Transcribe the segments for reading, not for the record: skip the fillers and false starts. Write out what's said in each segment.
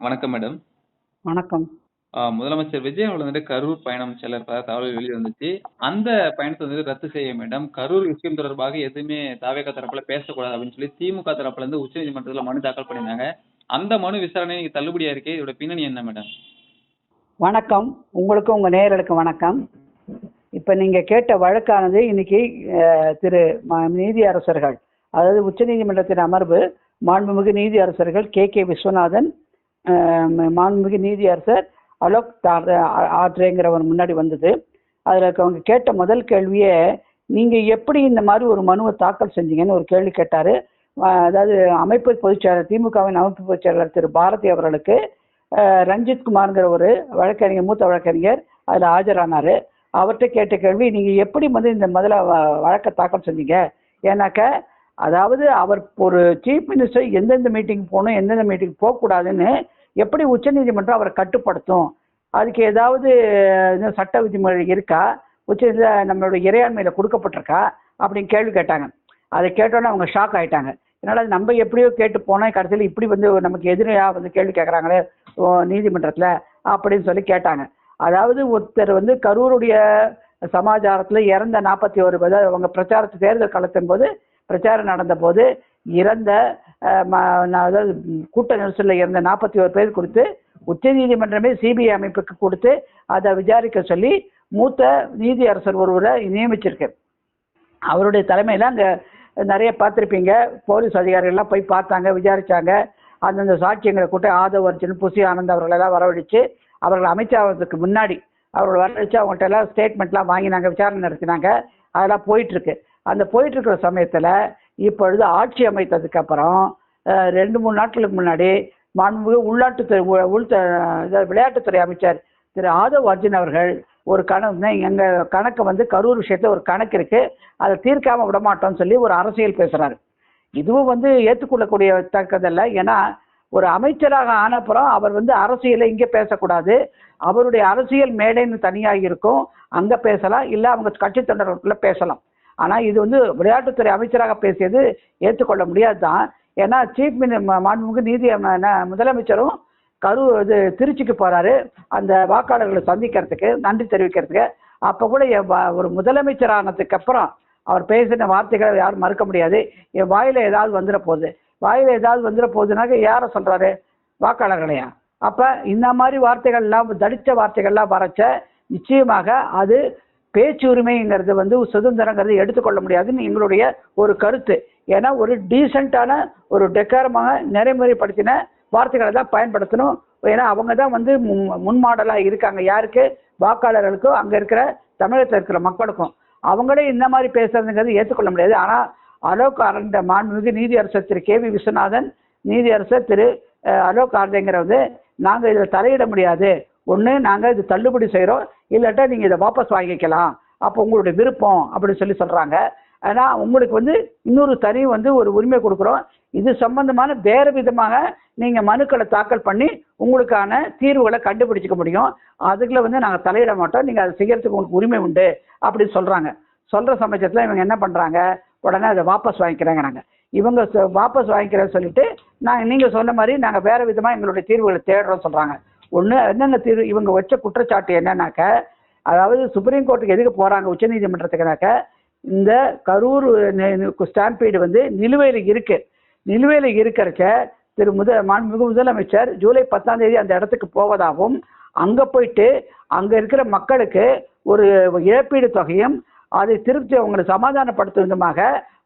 வணக்கம் மேடம். வணக்கம். முதலமைச்சர் விஜய் அவர்கள் வந்துட்டு கரூர் பயணம் செல்ல இருப்பதா தகவல் வெளிய வந்துச்சு. அந்த பயணத்த வந்து ரத்து செய்ய மேடம். கரூர் விஷயம் தொடர்பாக எதுவுமே தாவேகா தரப்புல பேசக்கூடாது அப்படின்னு சொல்லி திமுக தரப்புல இருந்து உச்சநீதிமன்றத்துல மனு தாக்கல் பண்ணியிருந்தாங்க. அந்த மனு விசாரணை இன்னைக்கு தள்ளுபடியா இருக்கே. இதோட பின்னணி என்ன மேடம்? வணக்கம். உங்களுக்கும் உங்க நேயர்களுக்கு வணக்கம். இப்ப நீங்க கேட்ட வழக்கானது இன்னைக்கு திரு நீதியரசர்கள், அதாவது உச்சநீதிமன்றத்தின் அமர்வு மாண்புமிகு நீதியரசர்கள் கே விஸ்வநாதன், மாண்புமிகு நீதியரசர் அலோக் ஆத்ரேங்கிறவர் முன்னாடி வந்தது. அதில் அவங்க கேட்ட முதல் கேள்வியே, நீங்கள் எப்படி இந்த மாதிரி ஒரு மனுவை தாக்கல் செஞ்சீங்கன்னு ஒரு கேள்வி கேட்டார். அதாவது அமைப்பு பொதுச்செயலாளர், திமுகவின் அமைப்பு பொதுச்செயலாளர் திரு பாரதி அவர்களுக்கு ரஞ்சித் குமார்ங்கிற ஒரு வழக்கறிஞர், மூத்த வழக்கறிஞர் அதில் ஆஜரானார். அவர்கிட்ட கேட்ட கேள்வி, நீங்கள் எப்படி வந்து இந்த முதல்ல வழக்கை தாக்கல் செஞ்சீங்க? ஏன்னாக்க அதாவது அவர் ஒரு சீஃப் மினிஸ்டர் எந்தெந்த மீட்டிங் போகணும், எந்தெந்த மீட்டிங் போகக்கூடாதுன்னு எப்படி உச்சநீதிமன்றம் அவரை கட்டுப்படுத்தும்? அதுக்கு ஏதாவது சட்ட விதிமுறை இருக்கா? நம்மளோட இறையாண்மையில் கொடுக்கப்பட்டிருக்கா அப்படின்னு கேள்வி கேட்டாங்க. அதை கேட்டோன்னே அவங்க ஷாக் ஆகிட்டாங்க. அதனால் அது நம்ம எப்படியோ கேட்டு போனால் கடைசியில் இப்படி வந்து நமக்கு எதிராக வந்து கேள்வி கேட்குறாங்களே நீதிமன்றத்தில் அப்படின்னு சொல்லி கேட்டாங்க. அதாவது ஒருத்தர் வந்து கரூருடைய சமாச்சாரத்தில் இறந்த 41 அவங்க பிரச்சாரத்து தேர்தல் காலத்தின் போது பிரச்சாரம் நடந்த போது இறந்த, அதாவது கூட்ட நெரிசலில் இறந்த 41 பேர் கொடுத்து உச்சநீதிமன்றமே சிபிஐ அமைப்புக்கு கொடுத்து அதை விசாரிக்க சொல்லி மூத்த நீதியரசர் ஒருவரை நியமிச்சிருக்கு. அவருடைய தலைமையில் அங்கே நிறைய பார்த்துருப்பீங்க, போலீஸ் அதிகாரிகள்லாம் போய் பார்த்தாங்க, விசாரித்தாங்க. அந்தந்த சாட்சியங்களை கூட்ட ஆதவ் அர்ஜுன், புசி ஆனந்த் அவர்களெல்லாம் வரவழைச்சு அவர்கள் அமைச்சாகிறதுக்கு முன்னாடி அவர்கள் வரவழைச்சு அவங்கள்ட்ட எல்லாம் ஸ்டேட்மெண்ட்லாம் வாங்கினாங்க, விசாரணை நடத்தினாங்க. அதெல்லாம் போயிட்டுருக்கு. அந்த போயிட்டுருக்கிற சமயத்தில் இப்பொழுது ஆட்சி அமைத்ததுக்கு அப்புறம் 2-3 நாட்களுக்கு முன்னாடி மாண்புமிகு விளையாட்டுத்துறை அமைச்சர் திரு ஆதவ் அர்ஜுன் அவர்கள் ஒரு எங்கள் கணக்கு வந்து கரூர் விஷயத்தில் ஒரு கணக்கு இருக்குது, அதை தீர்க்காமல் விடமாட்டோம்னு சொல்லி ஒரு அரசியல் பேசுகிறாரு. இதுவும் வந்து ஏற்றுக்கொள்ளக்கூடிய தக்கதில்லை. ஏன்னா ஒரு அமைச்சராக ஆனப்புறம் அவர் வந்து அரசியலை இங்கே பேசக்கூடாது, அவருடைய அரசியல் மேடைன்னு தனியாக இருக்கும், அங்கே பேசலாம், இல்லை அவங்க கட்சி தொண்டர்களுக்குள்ளே பேசலாம். ஆனால் இது வந்து விளையாட்டுத்துறை அமைச்சராக பேசியது ஏற்றுக்கொள்ள முடியாது தான். ஏன்னா சீஃப் மாண்புமிகு முதலமைச்சரும் திருச்சிக்கு போகிறாரு அந்த வாக்காளர்களை சந்திக்கிறதுக்கு, நன்றி தெரிவிக்கிறதுக்கு. அப்போ கூட ஒரு முதலமைச்சர் ஆனதுக்கு அப்புறம் அவர் பேசின வார்த்தைகளை யாரும் மறுக்க முடியாது. என் வாயில் ஏதாவது வந்துட போகுதுனாக்க யாரை சொல்கிறாரு? வாக்காளர்களையா? அப்போ இந்த மாதிரி வார்த்தைகள்லாம், தடித்த வார்த்தைகள்லாம் வரைச்ச நிச்சயமாக அது பேச்சு உரிமைங்கிறது வந்து சுதந்திரங்கிறது எடுத்துக்கொள்ள முடியாதுன்னு எங்களுடைய ஒரு கருத்து. ஏன்னா ஒரு டீசெண்டான ஒரு டெக்காரமாக நெறிமுறைப்படுத்தின வார்த்தைகளை தான் பயன்படுத்தணும். ஏன்னா அவங்க தான் வந்து முன்மாடலாக இருக்காங்க. யாருக்கு? வாக்காளர்களுக்கும் அங்கே இருக்கிற தமிழகத்தில் இருக்கிற மக்களுக்கும். அவங்களே இந்த மாதிரி பேசுறதுங்கிறது ஏற்றுக்கொள்ள முடியாது. ஆனால் அலோக் ஆர்ந்த மாண்புமிகு நீதியரசர் திரு கே விஸ்வநாதன், நீதியரசர் திரு அலோக் ஆர்தேங்கிறது, நாங்கள் இதில் தலையிட முடியாது, ஒன்று நாங்கள் இது தள்ளுபடி செய்கிறோம், இல்லாட்டா நீங்கள் இதை வாபஸ் வாங்கிக்கலாம், அப்போ உங்களுடைய விருப்பம் அப்படின்னு சொல்கிறாங்க. ஆனால் உங்களுக்கு வந்து இன்னொரு தனி வந்து ஒரு உரிமை கொடுக்குறோம், இது சம்பந்தமான வேறு விதமாக நீங்கள் மனுக்களை தாக்கல் பண்ணி உங்களுக்கான தீர்வுகளை கண்டுபிடிச்சிக்க முடியும், அதுக்குள்ள வந்து நாங்கள் தலையிட மாட்டோம், நீங்கள் அதை செய்கிறதுக்கு உங்களுக்கு உரிமை உண்டு அப்படின்னு சொல்கிறாங்க. சொல்கிற சமயத்தில் இவங்க என்ன பண்ணுறாங்க? உடனே அதை வாபஸ் வாங்கிக்கிறாங்க. இவங்க வாபஸ் வாங்கிக்கிறேன்னு சொல்லிட்டு நீங்கள் சொன்ன மாதிரி நாங்கள் வேறு விதமாக எங்களுடைய தீர்வுகளை தேடுறோம் சொல்கிறாங்க. ஒன்று என்னென்ன தீர்வு இவங்க வச்ச குற்றச்சாட்டு என்னன்னாக்க, அதாவது சுப்ரீம் கோர்ட்டுக்கு எதுக்கு போகிறாங்க உச்சநீதிமன்றத்துக்குனாக்க, இந்த கரூர் ஸ்டாம்பீடு வந்து நிலுவையில் இருக்குது. நிலுவையில் இருக்கிறச்ச மாண்புமிகு முதலமைச்சர் ஜூலை 10ஆம் தேதி அந்த இடத்துக்கு போவதாகவும், அங்கே போயிட்டு அங்கே இருக்கிற மக்களுக்கு ஒரு இழப்பீடு தொகையும் அதை திருப்தி அவங்களை சமாதானப்படுத்தும் விதமாக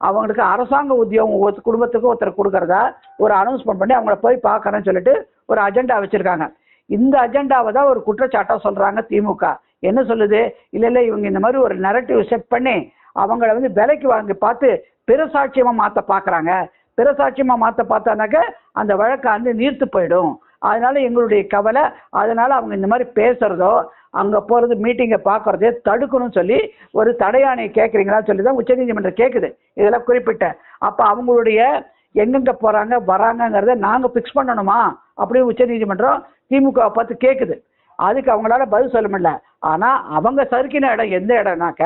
அவங்களுக்கு அரசாங்க உத்தியோகம் குடும்பத்துக்கு ஒருத்தர் கொடுக்கறதா ஒரு அனௌன்ஸ்மெண்ட் பண்ணி அவங்கள போய் பார்க்குறேன்னு சொல்லிட்டு ஒரு அஜெண்டா வச்சுருக்காங்க. இந்த அஜெண்டாவை தான் ஒரு குற்றச்சாட்டாக சொல்கிறாங்க திமுக. என்ன சொல்லுது? இல்லை இவங்க இந்த மாதிரி ஒரு நரேட்டிவ் செட் பண்ணி அவங்கள வந்து விலைக்கு வாங்கி பார்த்து பிறசாட்சியமாக மாற்ற பார்க்குறாங்க. பிறசாட்சியமாக மாற்ற பார்த்தானாக்க அந்த வழக்கை வந்து நீர்த்து போயிடும். அதனால எங்களுடைய கவலை. அதனால அவங்க இந்த மாதிரி பேசுகிறதோ அங்கே போகிறது மீட்டிங்கை பார்க்குறதே தடுக்கணும்னு சொல்லி ஒரு தடையாணையை கேட்குறீங்களான்னு சொல்லி தான் உச்சநீதிமன்றம் கேட்குது. இதெல்லாம் குறிப்பிட்ட அப்போ அவங்களுடைய எங்கெங்கே போகிறாங்க வராங்கங்கிறத நாங்கள் ஃபிக்ஸ் பண்ணணுமா அப்படின்னு உச்சநீதிமன்றம் திமுக பார்த்து கேட்குது. அதுக்கு அவங்களால பதில் சொல்ல முடியல. ஆனால் அவங்க சறுக்கின இடம் எந்த இடம்னாக்க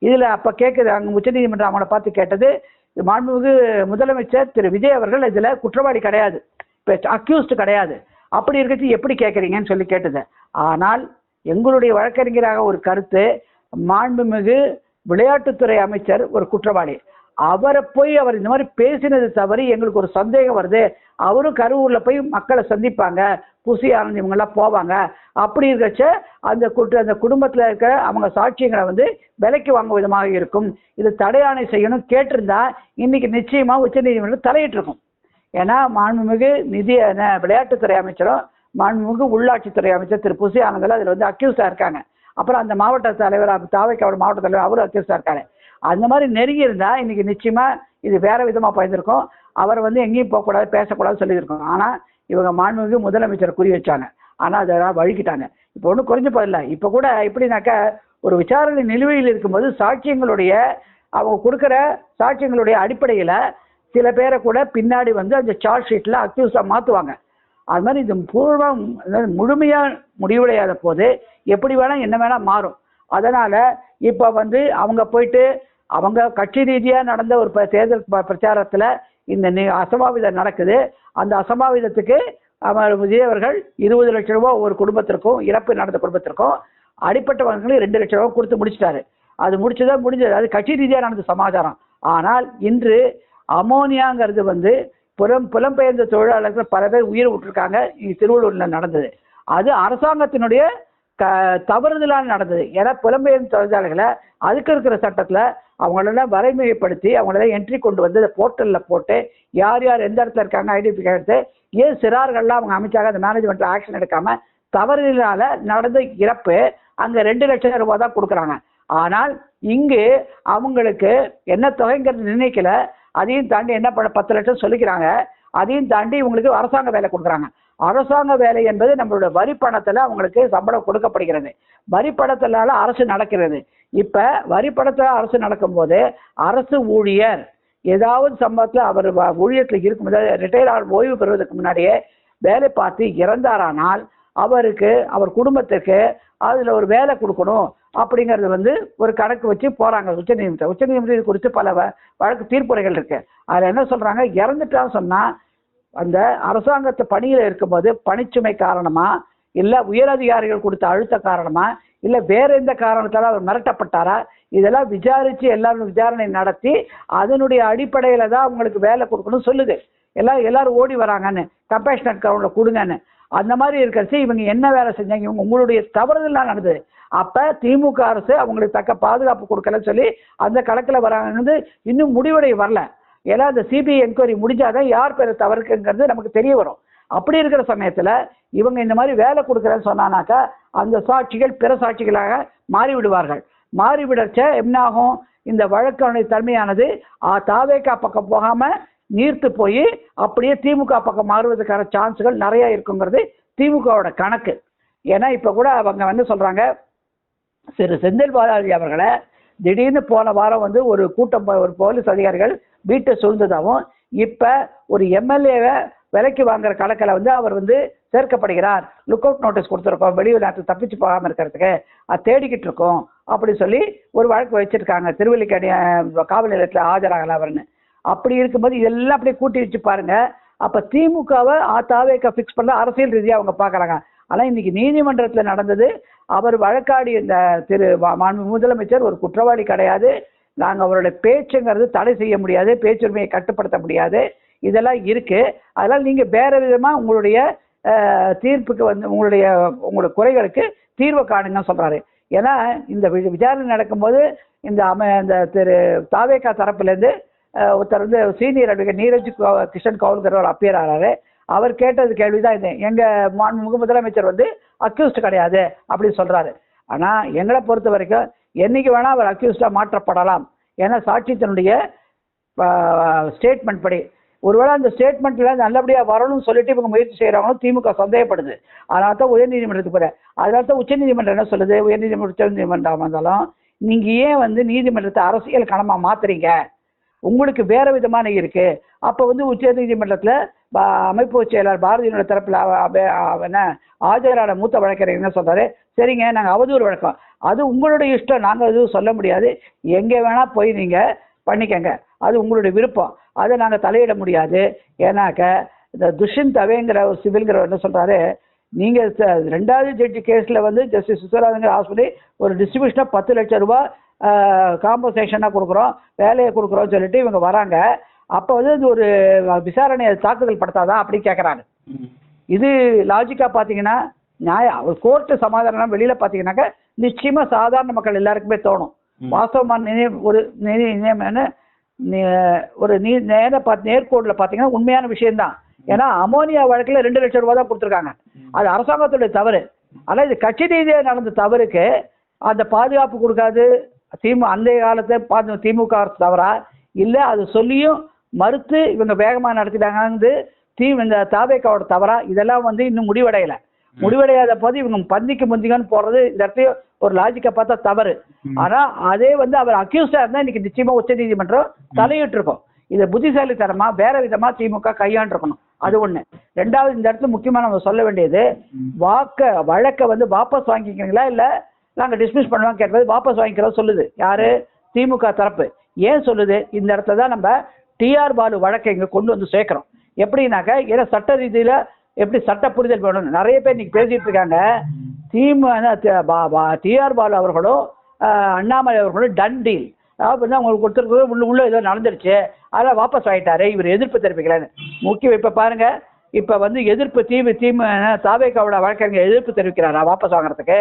இதில் அப்போ கேட்குது, அங்கே உச்சநீதிமன்றம் அவங்கள பார்த்து கேட்டது, மாண்புமிகு முதலமைச்சர் திரு விஜய் அவர்கள் இதில் குற்றவாளி கிடையாது, இப்போ அக்யூஸ்டு கிடையாது. அப்படி இருக்கச்சு எப்படி கேட்குறீங்கன்னு சொல்லி கேட்டது. ஆனால் எங்களுடைய வழக்கறிஞராக ஒரு கருத்து, மாண்புமிகு விளையாட்டுத்துறை அமைச்சர் ஒரு குற்றவாளி, அவரை போய் அவர் இந்த மாதிரி பேசினது தவறி எங்களுக்கு ஒரு சந்தேகம் வருது. அவரும் கரூரில் போய் மக்களை சந்திப்பாங்க, புசி ஆனந்த் இவங்கெல்லாம் போவாங்க. அப்படி இருக்கச்ச அந்த குடும்பத்தில் இருக்கிற அவங்க சாட்சியங்களை வந்து விலைக்கு வாங்கும் விதமாக இருக்கும். இது தடையாணை செய்யணும் கேட்டிருந்தா இன்னைக்கு நிச்சயமாக உச்சநீதிமன்றம் தலையிட்டிருக்கும். ஏன்னா மாண்புமிகு விளையாட்டுத்துறை அமைச்சரும் மாண்புமிகு உள்ளாட்சித்துறை அமைச்சர் திரு புசி ஆனந்தில் அதில் வந்து அக்யூஸ்டாக இருக்காங்க. அப்புறம் அந்த மாவட்ட தலைவர் தாவைக்காவோட மாவட்ட தலைவர் அவரும் அக்யூஸ்டாக இருக்காரு. அந்த மாதிரி நெருங்கி இருந்தால் இன்னைக்கு நிச்சயமாக இது வேற விதமாக பயந்துருக்கும். அவர் வந்து எங்கேயும் போகக்கூடாது, பேசக்கூடாதுன்னு சொல்லியிருக்கோம். ஆனால் இவங்க மாண்புமிகு முதலமைச்சரை குறி வச்சாங்க. ஆனால் அதெல்லாம் வழுக்கிட்டாங்க. இப்போ ஒன்றும் குறைஞ்சு போதில்லை. இப்போ கூட எப்படின்னாக்கா ஒரு விசாரணை நிலுவையில் இருக்கும்போது சாட்சியங்களுடைய அவங்க கொடுக்குற சாட்சியங்களுடைய அடிப்படையில் சில பேரை கூட பின்னாடி வந்து அந்த சார்ஜ் ஷீட்டில் அக்யூஸாக மாற்றுவாங்க. அது மாதிரி இது முழுமையாக முடிவடையாத போது எப்படி வேணால் என்ன வேணால் மாறும். அதனால் இப்போ வந்து அவங்க போயிட்டு அவங்க கட்சி ரீதியாக நடந்த ஒரு தேர்தல் பிரச்சாரத்தில் இந்த அசம்பாவிதம் நடக்குது. அந்த அசம்பாவிதத்துக்கு அவர் விஜய் அவர்கள் 20 லட்சம் ரூபா ஒரு குடும்பத்திற்கும், இறப்பு நடந்த குடும்பத்திற்கும், அடிப்பட்டவர்களும் 2 லட்சம் ரூபா கொடுத்து முடிச்சிட்டாரு. அது முடிஞ்சது. அது கட்சி ரீதியாக நடந்த சமாச்சாரம். ஆனால் இன்று அமோனியாங்கிறது வந்து புலம்பெயர்ந்த தொழிலாளர்கள் பல பேர் உயிர் விட்டுருக்காங்க. திருவள்ளூரில் நடந்தது. அது அரசாங்கத்தினுடைய தவறுதலால் நடந்தது. ஏன்னா புலம்பெயர்ந்த தொழிலாளர்களை அதுக்கு இருக்கிற சட்டத்தில் அவங்களெல்லாம் வரைமுறைப்படுத்தி அவங்களெல்லாம் என்ட்ரி கொண்டு வந்து போர்ட்டலில் போட்டு யார் யார் எந்த இடத்துல இருக்காங்க ஐடென்டிஃபை எடுத்து ஏன் சிறார்கள்லாம் அவங்க அமைச்சாங்க. அந்த மேனேஜ்மெண்ட்டில் ஆக்ஷன் எடுக்காமல் தவறுதலால் நடந்த இறப்பு அங்கே 2 லட்சம் ரூபாய் தான் கொடுக்குறாங்க. ஆனால் இங்கு அவங்களுக்கு என்ன தொகைங்கிறது நிர்ணயிக்கல. அதையும் தாண்டி என்ன பண்ண 10 லட்சம் சொல்லிக்கிறாங்க. அதையும் தாண்டி இவங்களுக்கு அரசாங்க வேலை கொடுக்குறாங்க. அரசாங்க வேலை என்பது நம்மளோட வரி பணத்தில் அவங்களுக்கு சம்பளம் கொடுக்கப்படுகிறது. வரி பணத்தினால அரசு நடக்கிறது. இப்போ வரி பணத்தில் அரசு நடக்கும்போது அரசு ஊழியர் ஏதாவது சம்பளத்தில் அவர் ஊழியத்தில் இருக்கும்போது ரிட்டையர் ஓய்வு பெறுவதற்கு முன்னாடியே வேலை பார்த்து இறந்தாரானால் அவருக்கு அவர் குடும்பத்துக்கு அதில் ஒரு வேலை கொடுக்கணும் அப்படிங்கிறது வந்து ஒரு கணக்கு வச்சு போகிறாங்க உச்சநீதிமன்றம் இது குறித்து பல வழக்கு தீர்ப்புரைகள் இருக்குது. அதில் என்ன சொல்கிறாங்க, இறந்துட்டான்னு சொன்னால் அந்த அரசாங்கத்து பணியில் இருக்கும்போது பணிச்சுமை காரணமாக, இல்லை உயரதிகாரிகள் கொடுத்த அழுத்த காரணமாக, இல்லை வேற எந்த காரணத்தால் அவர் மிரட்டப்பட்டாரா, இதெல்லாம் விசாரித்து எல்லாரும் விசாரணை நடத்தி அதனுடைய அடிப்படையில் தான் அவங்களுக்கு வேலை கொடுக்கணும்னு சொல்லுது. எல்லாரும் ஓடி வராங்கன்னு கம்பேஷனட் கவுண்டில் கொடுங்கன்னு. அந்த மாதிரி இருக்கிறச்சு இவங்க என்ன வேலை செஞ்சாங்க, இவங்க உங்களுடைய தவறுதெல்லாம் நடந்தது. அப்போ திமுக அரசு அவங்களுக்கு தக்க பாதுகாப்பு கொடுக்கலன்னு சொல்லி அந்த கணக்கில் வராங்கன்னு இன்னும் முடிவடை வரல. ஏன்னா அந்த சிபிஐ என்கொயரி முடிஞ்சாதான் யார் பேர் தவறுக்குங்கிறது நமக்கு தெரிய வரும். அப்படி இருக்கிற சமயத்தில் இவங்க இந்த மாதிரி வேலை கொடுக்குறேன்னு சொன்னானாக்கா அந்த சாட்சிகள் பிற சாட்சிகளாக மாறிவிடுவார்கள். மாறிவிடச்ச என்ன ஆகும், இந்த வழக்கனுடைய தன்மையானது தாவேகா பக்கம் போகாமல் நீர்த்து போய் அப்படியே திமுக பக்கம் மாறுவதற்கான சான்ஸுகள் நிறைய இருக்குங்கிறது திமுகவோட கணக்கு. ஏன்னா இப்போ கூட அவங்க வந்து சொல்கிறாங்க, திரு செந்தில் பாலாஜி அவர்களை திடீர்னு போன வாரம் வந்து ஒரு கூட்டம் ஒரு போலீஸ் அதிகாரிகள் வீட்டை சூழ்ந்ததாகவும் இப்போ ஒரு எம்எல்ஏவை விலைக்கு வாங்குற கணக்கில் வந்து அவர் வந்து சேர்க்கப்படுகிறார், லுக் அவுட் நோட்டீஸ் கொடுத்துருக்கோம், வெளிநாட்டுக்கு தப்பிச்சு போகாமல் இருக்கிறதுக்கு அது தேடிக்கிட்டு இருக்கோம் அப்படின்னு சொல்லி ஒரு வழக்கு வச்சுருக்காங்க. திருவல்லிக்கேணி காவல் நிலையத்தில் ஆஜராகல அவர்னு. அப்படி இருக்கும்போது இதெல்லாம் அப்படியே கூட்டி வச்சு பாருங்க. அப்போ திமுகவை தாவேக்கா ஃபிக்ஸ் பண்ண அரசியல் ரீதியாக அவங்க பார்க்குறாங்க. ஆனால் இன்னைக்கு நீதிமன்றத்தில் நடந்தது, அவர் வழக்காடி இந்த முதலமைச்சர் ஒரு குற்றவாளி கிடையாது, நாங்கள் அவருடைய பேச்சுங்கிறது தடை செய்ய முடியாது, பேச்சுரிமையை கட்டுப்படுத்த முடியாது, இதெல்லாம் இருக்குது. அதனால் நீங்கள் வேறு விதமாக உங்களுடைய தீர்ப்புக்கு வந்து உங்களுடைய குறைகளுக்கு தீர்வு காணுங்கன்னு சொல்கிறாரு. ஏன்னா இந்த விசாரணை நடக்கும்போது இந்த திரு தாவேக்கா தரப்புலேருந்து ஒருத்தர் வந்து சீனியர் அட்வொகேட் நீரஜ் கிஷன் கவுல்கர் ஒரு அப்பியர் ஆகிறாரு. அவர் கேட்டது கேள்விதான் இது, எங்கள் முதலமைச்சர் வந்து அக்யூஸ்டு கிடையாது அப்படின்னு சொல்கிறாரு. ஆனால் எங்களை பொறுத்த வரைக்கும் என்றைக்கு வேணால் அவர் அக்யூஸ்டாக மாற்றப்படலாம். ஏன்னா சாட்சியத்தினுடைய ஸ்டேட்மெண்ட் படி ஒருவேளை அந்த ஸ்டேட்மெண்ட்டில் நல்லபடியாக வரணும்னு சொல்லிட்டு இவங்க முயற்சி செய்கிறாங்களும் திமுக சந்தேகப்படுது. அதனால தான் உயர்நீதிமன்றத்துக்கு போகிறேன். அதனால தான் உச்சநீதிமன்றம் என்ன சொல்லுது, உச்சநீதிமன்றம் வந்தாலும் நீங்கள் ஏன் வந்து நீதிமன்றத்தை அரசியல் களமாக மாற்றுறீங்க, உங்களுக்கு வேறு விதமான இருக்குது. அப்போ வந்து உச்சநீதிமன்றத்தில் அமைப்பு செயலாளர் பாரதியோட தரப்பில் என்ன ஆஜரான மூத்த வழக்கறிஞர் என்ன சொல்கிறாரு, சரிங்க நாங்கள் அவதூறு வழக்கம், அது உங்களுடைய இஷ்டம், நாங்கள் எதுவும் சொல்ல முடியாது, எங்கே வேணால் போய் நீங்கள் பண்ணிக்கங்க, அது உங்களுடைய விருப்பம், அதை நாங்கள் தலையிட முடியாது. ஏன்னாக்க இந்த துஷ்யந்த் அவேங்கிற ஒரு சிவில்ங்கிறவர் என்ன சொல்றாரு, நீங்க ரெண்டாவது ஜட்ஜி கேஸ்ல வந்து ஜஸ்டிஸ் விஸ்வநாதங்கிற ஹாஸ்பிட்டல் ஒரு டிஸ்ட்ரிபியூஷனா 10 லட்சம் ரூபாய் காம்பன்சேஷனா கொடுக்குறோம், வேலையை கொடுக்குறோம்னு சொல்லிட்டு இவங்க வராங்க. அப்போ வந்து இது ஒரு விசாரணையை தாக்குதல் படுத்தாதான் அப்படி கேட்குறாங்க. இது லாஜிக்கா பார்த்தீங்கன்னா நியாயம். ஒரு கோர்ட்டு சமாதானம் வெளியில பார்த்தீங்கன்னாக்கா நிச்சயமா சாதாரண மக்கள் எல்லாருக்குமே தோணும். வாஸ்தவமான ஒரு நேர்கோடில் பார்த்தீங்கன்னா உண்மையான விஷயம்தான். ஏன்னா அமோனியா வழக்கில் 2 லட்சம் ரூபாய் தான் கொடுத்துருக்காங்க. அது அரசாங்கத்துடைய தவறு. ஆனால் இது கட்சி ரீதியாக நடந்த தவறுக்கு அந்த பாதுகாப்பு கொடுக்காது அந்த காலத்தை திமுக அரசு தவறா இல்லை அது சொல்லியும் மறுத்து இவங்க வேகமாக நடத்திட்டாங்க இந்த தாவேக்காவோட தவறா, இதெல்லாம் வந்து இன்னும் முடிவடையாத போது இவங்க பந்திக்கு முந்திங்கன்னு போறது இந்த இடத்தையும் ஒரு லாஜிக்கை பார்த்தா தவறு. ஆனா அதே வந்து அவர் அக்யூஸ்டா இருந்தா இன்னைக்கு நிச்சயமா உச்ச நீதிமன்றம் தலையிட்டு இருக்கும். இதை புத்திசாலித்தனமா வேற விதமா திமுக கையாண்டு இருக்கணும். அது ஒண்ணு. ரெண்டாவது, இந்த இடத்துல முக்கியமா நம்ம சொல்ல வேண்டியது, வழக்கை வந்து வாபஸ் வாங்கிக்கிறீங்களா இல்ல நாங்க டிஸ்மிஸ் பண்ணுவாங்க கேட்பது வாபஸ் வாங்கிக்கிறோம் சொல்லுது யாரு? திமுக தரப்பு. ஏன் சொல்லுது? இந்த இடத்துல தான் நம்ம டிஆர் பாலு வழக்கை இங்க கொண்டு வந்து சேர்க்கிறோம். எப்படின்னாக்க ஏன்னா சட்ட ரீதியில எப்படி சட்ட புரிதல் வேணும். நிறைய பேர் இன்னைக்கு பேசிட்டு இருக்காங்க. டிஆர் பாலு அவர்களும் அண்ணாமலை அவர்களும் டன் டீல், அதாவது அவங்களுக்கு கொடுத்துருக்க உள்ள ஏதோ நடந்துருச்சு, அதெல்லாம் வாபஸ் வாங்கிட்டாரு, இவர் எதிர்ப்பு தெரிவிக்கலன்னு. முக்கியம் இப்ப பாருங்க, இப்ப வந்து எதிர்ப்பு தாவேக்காவோட வழக்கறிஞர் எதிர்ப்பு தெரிவிக்கிறாரா வாபஸ் வாங்குறதுக்கு?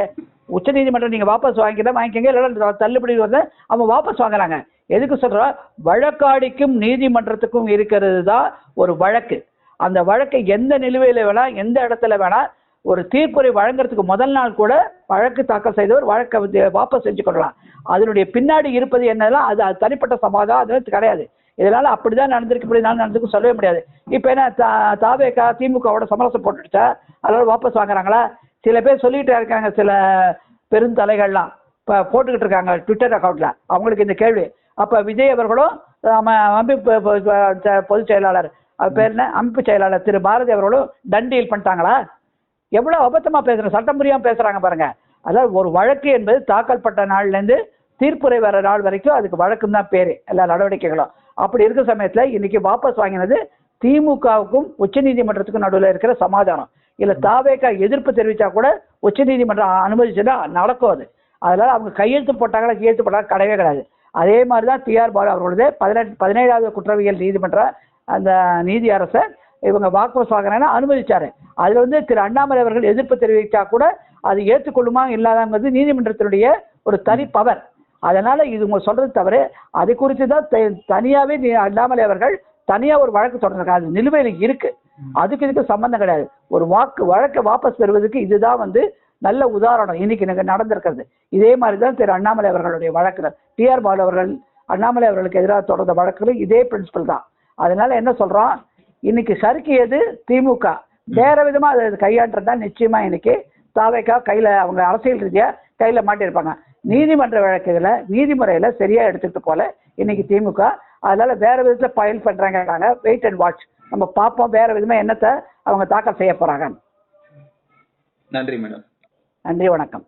உச்ச நீதிமன்றம் நீங்க வாபஸ் வாங்கிக்கங்க இல்லைன்னா தள்ளுபடி வந்து அவங்க வாபஸ் வாங்குறாங்க. எதுக்கு சொல்றோம்? வழக்காடிக்கும் நீதிமன்றத்துக்கும் இருக்கிறது தான் ஒரு வழக்கு. அந்த வழக்கை எந்த நிலுவையில வேணா எந்த இடத்துல வேணா ஒரு தீர்ப்புரை வழங்குறதுக்கு முதல் நாள் கூட வழக்கு தாக்கல் செய்தவர் வழக்கை வாபஸ் செஞ்சு கொள்ளலாம். அதனுடைய பின்னாடி இருப்பது என்னெல்லாம் அது தனிப்பட்ட சமாதானம் அது கிடையாது. இதனால அப்படிதான் நடந்திருக்கு இப்படினாலும் நடந்திருக்கு சொல்லவே முடியாது. இப்போ என்ன தாவேக்கா திமுகவோட சமரசம் போட்டுடுச்சா? அதோட வாபஸ் வாங்குறாங்களா? சில பேர் சொல்லிட்டு இருக்காங்க, சில பெருந்தலைகள்லாம் இப்போ போட்டுக்கிட்டு இருக்காங்க ட்விட்டர் அக்கௌண்ட்ல. அவங்களுக்கு இந்த கேள்வி, அப்போ விஜய் அவர்களும் அமைப்பு பொதுச் செயலாளர் பேர் என்ன அமைப்பு செயலாளர் திரு பாரதி அவர்களும் டன் டீல் பண்ணிட்டாங்களா? எவ்வளவு அபத்தமா பேசுறேன், சட்டம் புரியாம பேசுறாங்க பாருங்க. அதாவது ஒரு வழக்கு என்பது தாக்கல் பட்ட நாள்ல இருந்து தீர்ப்புரை வர நாள் வரைக்கும் அதுக்கு வழக்குன்னு தான் பேரு, எல்லா நடவடிக்கைகளும். அப்படி இருக்கிற சமயத்துல இன்னைக்கு வாபஸ் வாங்கினது திமுகவுக்கும் உச்ச நீதிமன்றத்துக்கும் நடுவில் இருக்கிற சமாதானம். இல்ல தாவேக்கா எதிர்ப்பு தெரிவிச்சா கூட உச்ச நீதிமன்றம் அனுமதிச்சுன்னா நடக்கும் அது. அதனால அவங்க கையெழுத்து போட்டாங்களா கையெழுத்து போட்டாங்க கிடையவே கிடையாது. அதே மாதிரிதான் டிஆர் பாலு அவர்களது 17வது குற்றவியல் நீதிமன்றம் அந்த நீதி அரசை இவங்க வாபஸ் வாங்குறேன்னா அனுமதிச்சாரு. அதுல வந்து திரு அண்ணாமலை அவர்கள் எதிர்ப்பு தெரிவித்தா கூட அது ஏற்றுக்கொள்ளுமா இல்லாதங்கிறது நீதிமன்றத்தினுடைய ஒரு தனி பவர். அதனால இது உங்க சொல்றது தவறு. அது குறித்து தான் தனியாவே அண்ணாமலை அவர்கள் தனியா ஒரு வழக்கு தொடர்றாங்க. அது நிலுவையில் இருக்கு, அதுக்கு இதுக்கு சம்பந்தம் கிடையாது. ஒரு வழக்கை வாபஸ் பெறுவதற்கு இதுதான் வந்து நல்ல உதாரணம் இன்னைக்கு நடந்திருக்கிறது. இதே மாதிரிதான் திரு அண்ணாமலை அவர்களுடைய வழக்குகள், டிஆர் பாலு அவர்கள் அண்ணாமலை அவர்களுக்கு எதிராக தொடர்ந்த வழக்குகள் இதே பிரின்சிபல் தான். அதனால என்ன சொல்றோம், இன்னைக்கு சறுக்கியது திமுக, வேற விதமா அதை கையாண்டுறதா நிச்சயமா இன்னைக்கு தாவேக்கா கையில அவங்க அரசியல் ரீதியா கையில மாட்டிருப்பாங்க. நீதிமன்ற வழக்குகளை நீதிமுறையில சரியா எடுத்துட்டு போல இன்னைக்கு திமுக. அதனால வேற விதத்துல ஃபைல் பண்றாங்க. வெயிட் அண்ட் வாட்ச், நம்ம பார்ப்போம் வேற விதமா என்னத்தை அவங்க தாக்கல் செய்ய போறாங்க. நன்றி மேடம். நன்றி, வணக்கம்.